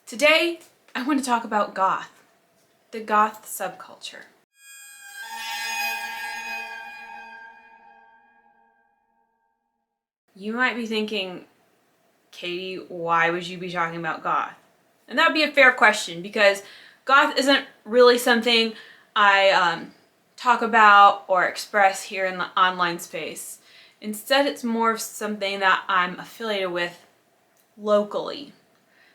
Today, I want to talk about goth, the goth subculture. You might be thinking, Katie, why would you be talking about goth? And that would be a fair question because goth isn't really something I talk about or express here in the online space. Instead, it's more of something that I'm affiliated with locally.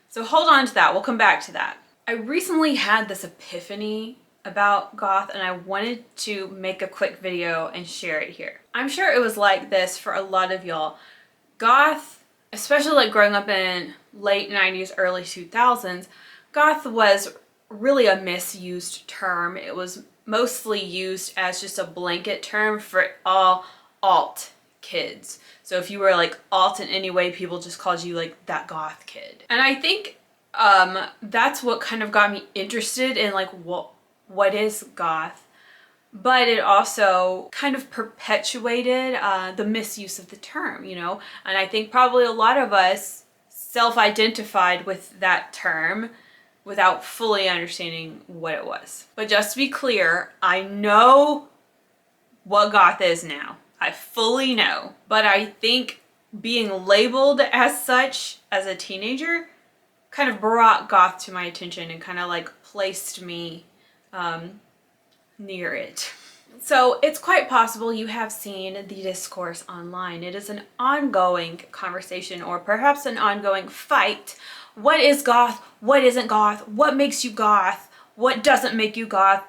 So hold on to that, we'll come back to that. I recently had this epiphany about goth and I wanted to make a quick video and share it here. I'm sure it was like this for a lot of y'all. Goth, especially like growing up in late 90s, early 2000s, goth was really a misused term. It was mostly used as just a blanket term for all alt kids. So if you were like alt in any way, people just called you like that goth kid. And I think that's what kind of got me interested in like what is goth, but it also kind of perpetuated the misuse of the term, you know? And I think probably a lot of us self-identified with that term without fully understanding what it was. But just to be clear, I know what goth is now. I fully know, but I think being labeled as such as a teenager kind of brought goth to my attention and kind of like placed me near it. So it's quite possible you have seen the discourse online. It is an ongoing conversation or perhaps an ongoing fight. What is goth? What isn't goth? What makes you goth? What doesn't make you goth?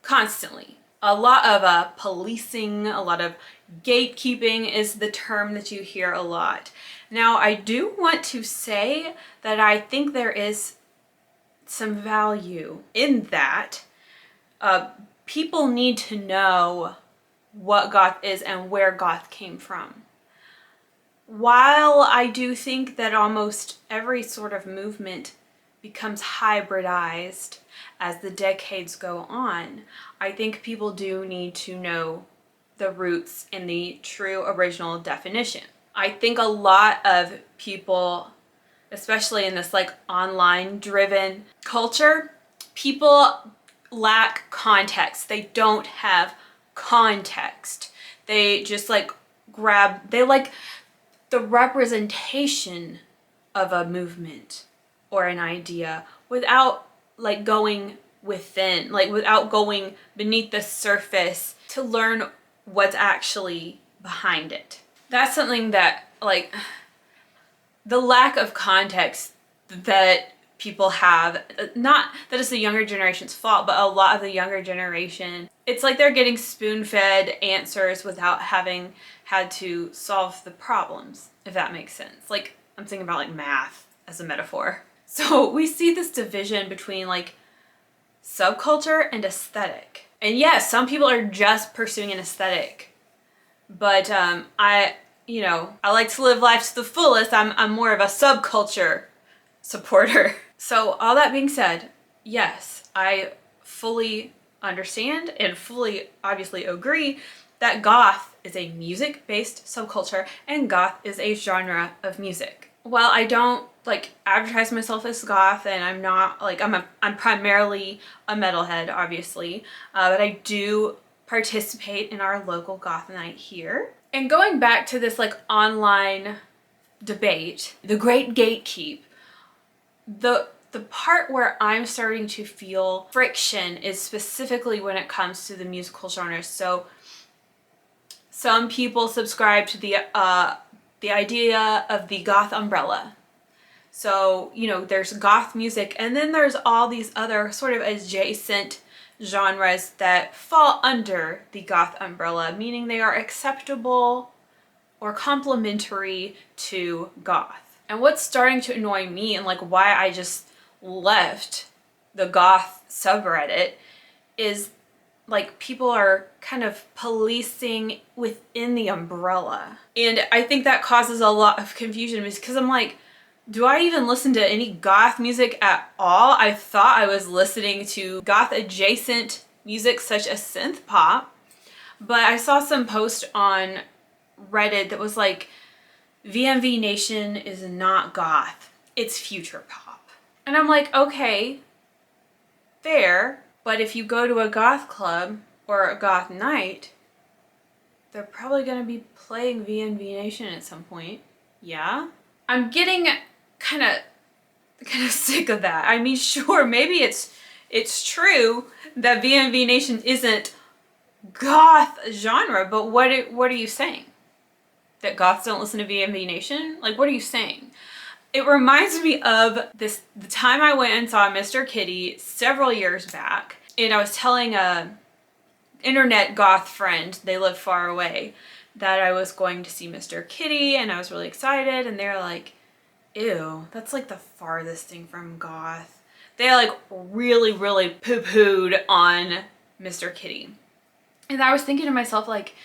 Constantly. A lot of policing, a lot of gatekeeping is the term that you hear a lot. Now, I do want to say that I think there is some value in that. People need to know what goth is and where goth came from. While I do think that almost every sort of movement becomes hybridized as the decades go on, I think people do need to know the roots and the true original definition. I think a lot of people, especially in this like online driven culture, people lack context. They don't have context. They just like they like the representation of a movement or an idea without like going within, like without going beneath the surface to learn what's actually behind it. That's something that like the lack of context that people have, not that it's the younger generation's fault, but a lot of the younger generation, it's like they're getting spoon-fed answers without having had to solve the problems, if that makes sense. Like I'm thinking about like math as a metaphor. So we see this division between like subculture and aesthetic. And yes, some people are just pursuing an aesthetic, but I like to live life to the fullest. I'm more of a subculture supporter. So all that being said, yes, I fully understand and fully obviously agree that goth is a music-based subculture and goth is a genre of music. While I don't like advertise myself as goth and I'm not like, I'm primarily a metalhead, obviously, but I do participate in our local goth night here. And going back to this like online debate, the great gatekeep, the part where I'm starting to feel friction is specifically when it comes to the musical genres. So some people subscribe to the idea of the goth umbrella. So, you know, there's goth music and then there's all these other sort of adjacent genres that fall under the goth umbrella, meaning they are acceptable or complementary to goth. And what's starting to annoy me and like why I just left the goth subreddit is like people are kind of policing within the umbrella. And I think that causes a lot of confusion because I'm like, do I even listen to any goth music at all? I thought I was listening to goth adjacent music such as synth pop, but I saw some post on Reddit that was like, VMV Nation is not goth. it's future pop. And I'm like, okay, fair, but if you go to a goth club or a goth night, they're probably gonna be playing VNV Nation at some point. Yeah? I'm getting kind of sick of that. I mean, sure, maybe it's true that VNV Nation isn't goth genre, but what are you saying? That goths don't listen to VNV Nation? Like, what are you saying? It reminds me of the time I went and saw Mr. Kitty several years back, and I was telling a internet goth friend, they live far away, that I was going to see Mr. Kitty, and I was really excited, and they're like, ew, that's like the farthest thing from goth. They like really, really poo-pooed on Mr. Kitty. And I was thinking to myself like,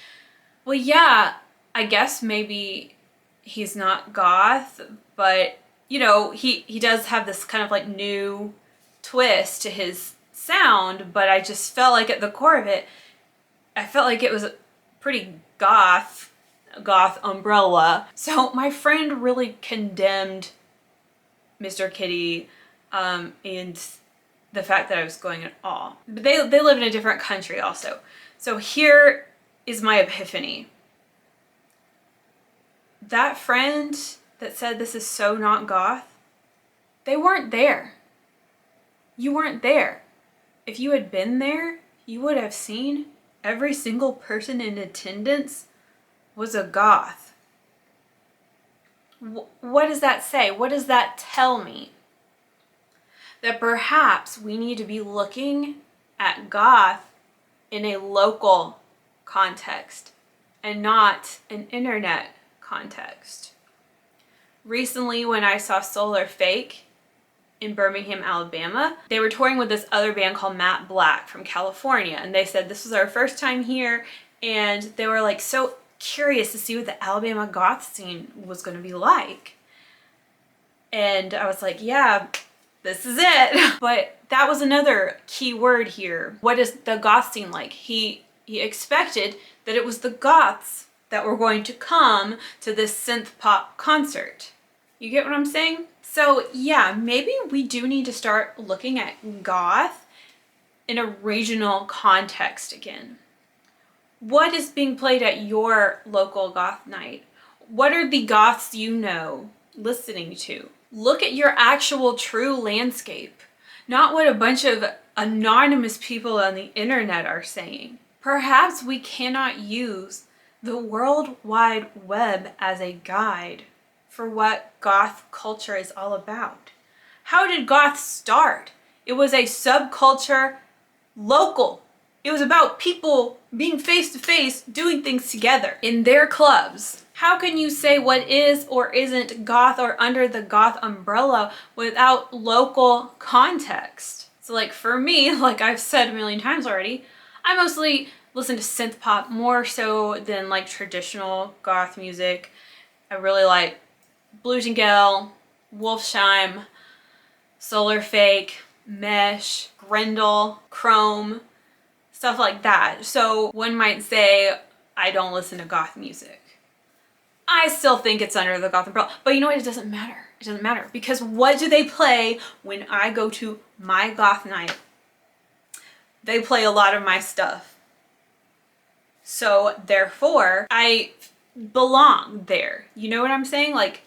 well, yeah, I guess maybe he's not goth, but you know, he does have this kind of like new twist to his sound, but I just felt like at the core of it, I felt like it was pretty goth umbrella. So my friend really condemned Mr. Kitty and the fact that I was going at all. But they live in a different country also. So here is my epiphany. That friend that said this is so not goth, they weren't there. You weren't there. If you had been there, you would have seen every single person in attendance was a goth. What does that say? What does that tell me? That perhaps we need to be looking at goth in a local context and not an internet context. Recently, when I saw Solar Fake in Birmingham, Alabama, they were touring with this other band called Matte Black from California, and they said this was our first time here, and they were like so curious to see what the Alabama goth scene was going to be like. And I was like, yeah, this is it. But that was another key word here. What is the goth scene like? He expected that it was the goths that were going to come to this synth pop concert. You get what I'm saying? So yeah, maybe we do need to start looking at goth in a regional context again. What is being played at your local goth night? What are the goths you know listening to? Look at your actual true landscape, not what a bunch of anonymous people on the internet are saying. Perhaps we cannot use the World Wide Web as a guide for what goth culture is all about. How did goth start? It was a subculture, local. It was about people being face to face, doing things together in their clubs. How can you say what is or isn't goth or under the goth umbrella without local context? So like for me, like I've said a million times already, I mostly listen to synth pop more so than like traditional goth music. I really like Blues and Gale, Wolfsheim, Solar Fake, Mesh, Grendel, Chrome, stuff like that. So one might say, I don't listen to goth music. I still think it's under the goth umbrella. But you know what? It doesn't matter. It doesn't matter. Because what do they play when I go to my goth night? They play a lot of my stuff. So therefore, I belong there. You know what I'm saying? Like,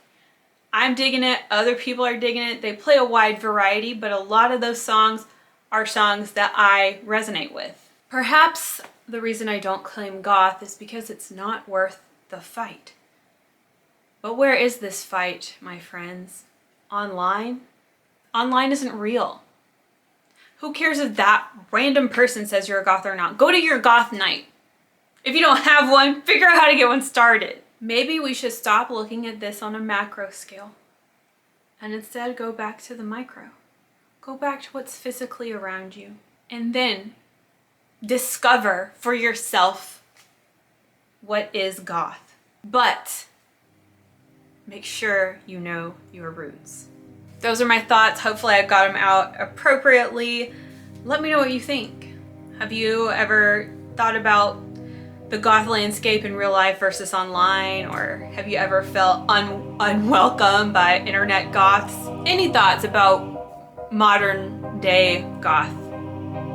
I'm digging it. Other people are digging it. They play a wide variety, but a lot of those songs are songs that I resonate with. Perhaps the reason I don't claim goth is because it's not worth the fight. But where is this fight, my friends? Online? Online isn't real. Who cares if that random person says you're a goth or not? Go to your goth night. If you don't have one, figure out how to get one started. Maybe we should stop looking at this on a macro scale and instead go back to the micro. Go back to what's physically around you and then discover for yourself what is goth. But make sure you know your roots. Those are my thoughts. Hopefully I got them out appropriately. Let me know what you think. Have you ever thought about the goth landscape in real life versus online, or have you ever felt unwelcome by internet goths? Any thoughts about modern day goth,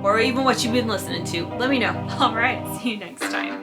or even what you've been listening to? Let me know. All right, see you next time.